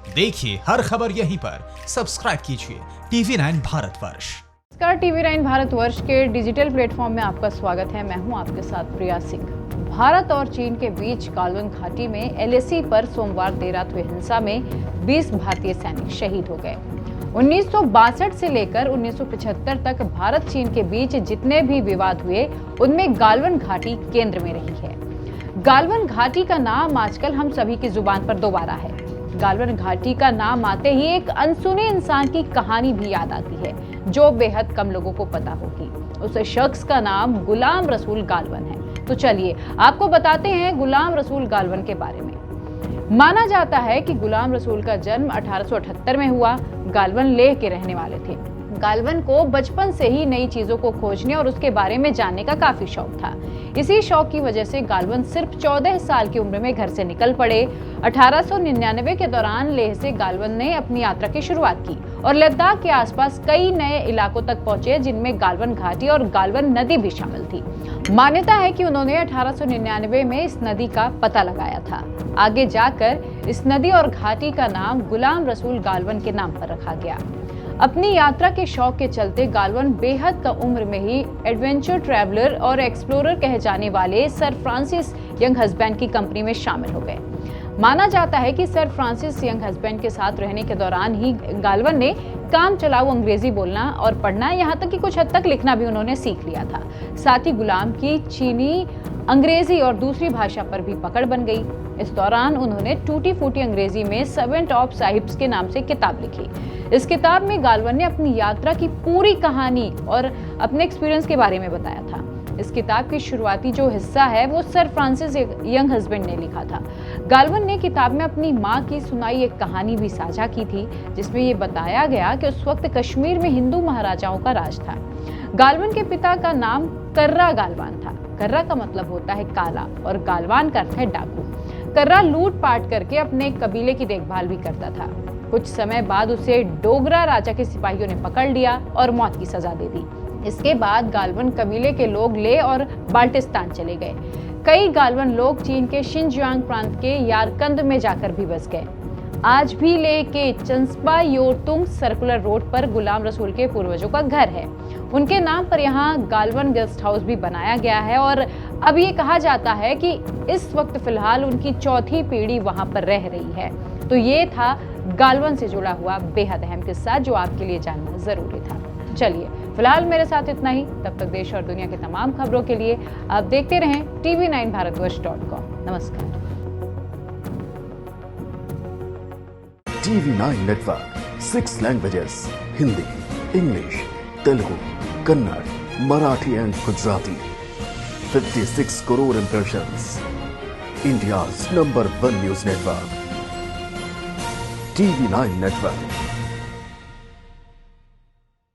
देखिए हर खबर यहीं पर, सब्सक्राइब कीजिए TV9 भारतवर्ष। नमस्कार, TV9 भारतवर्ष के डिजिटल प्लेटफॉर्म में आपका स्वागत है। मैं हूं आपके साथ प्रिया सिंह। भारत और चीन के बीच गालवन घाटी में LAC पर सोमवार देर रात हुई हिंसा में 20 भारतीय सैनिक शहीद हो गए। 1962 से लेकर 1975 तक भारत चीन के बीच जितने भी विवाद हुए उनमें गालवन घाटी केंद्र में रही है। गालवन घाटी का नाम आजकल हम सभी की जुबान पर दोबारा है। गालवन घाटी का नाम आते ही एक अनसुने इंसान की कहानी भी याद आती है जो बेहद कम लोगों को पता होगी। उस शख्स का नाम गुलाम रसूल गालवन है। तो चलिए आपको बताते हैं गुलाम रसूल गालवन के बारे में। माना जाता है कि गुलाम रसूल का जन्म 1878 में हुआ। गालवन लेह के रहने वाले थे। गालवन को बचपन से ही नई चीजों को खोजने और उसके बारे में जानने का काफी शौक था। इसी शौक की वजह से गालवन सिर्फ 14 साल की उम्र में घर से निकल पड़े। 1899 के दौरान लेह से गालवन ने अपनी यात्रा की शुरुआत की और लद्दाख के आसपास कई नए इलाकों तक पहुंचे, जिनमें गालवन घाटी और गालवन नदी भी शामिल थी। मान्यता है कि उन्होंने 1899 में इस नदी का पता लगाया था। आगे जाकर इस नदी और घाटी का नाम गुलाम रसूल गालवन के नाम पर रखा गया। अपनी यात्रा के शौक के चलते गालवन बेहद कम उम्र में ही एडवेंचर ट्रैवलर और एक्सप्लोरर कहे जाने वाले सर फ्रांसिस यंग हस्बैंड की कंपनी में शामिल हो गए। माना जाता है कि सर फ्रांसिस यंग हस्बैंड के साथ रहने के दौरान ही गालवन ने काम चलाऊ अंग्रेजी बोलना और पढ़ना, यहाँ तक कि कुछ हद तक लिखना भी उन्होंने सीख लिया था। साथ ही गुलाम की चीनी, अंग्रेजी और दूसरी भाषा पर भी पकड़ बन गई। इस दौरान उन्होंने टूटी फूटी अंग्रेजी में सर्वेंट ऑफ साहिब्स के नाम से किताब लिखी। इस किताब में गालवन ने अपनी यात्रा की पूरी कहानी और अपने एक्सपीरियंस के बारे में बताया था। इस किताब की शुरुआती जो हिस्सा है वो सर फ्रांसिस यंग हस्बैंड ने लिखा था। गालवन ने किताब में अपनी माँ की सुनाई एक कहानी भी साझा की थी, जिसमें ये बताया गया कि उस वक्त कश्मीर में हिंदू महाराजाओं का राज था। गालवन के पिता का नाम कर्रा गालवान था। कर्रा का मतलब होता है काला और गालवान का अर्थ है डाकू। कर्रा लूट पाट करके अपने कबीले की देखभाल भी करता था। कुछ समय बाद उसे डोगरा राजा के सिपाहियों ने पकड़ लिया और मौत की सजा दे दी। इसके बाद गालवन कबीले के लोग लेह और बाल्टिस्तान चले गए। कई गालवन लोग चीन के शिनजियांग प्रांत के यारकंद में जाकर भी बस गए। आज भी लेह के चंस्पा योरतुंग सर्कुलर रोड पर गुलाम रसूल के पूर्वजों का घर है। उनके नाम पर यहाँ गालवन गेस्ट हाउस भी बनाया गया है और अब ये कहा जाता है कि इस वक्त फिलहाल उनकी चौथी पीढ़ी वहां पर रह रही है। तो ये था गालवन से जुड़ा हुआ बेहद अहम किस्सा जो आपके लिए जानना जरूरी था। चलिए फिलहाल मेरे साथ इतना ही। तब तक देश और दुनिया की तमाम खबरों के लिए आप देखते रहें TV9भारतवर्ष.com। नमस्कार। TV9 network 6 languages, Hindi, English, Telugu, Kannada, Marathi and Gujarati. 56 crore impressions. India's #1 news network. TV9 Network.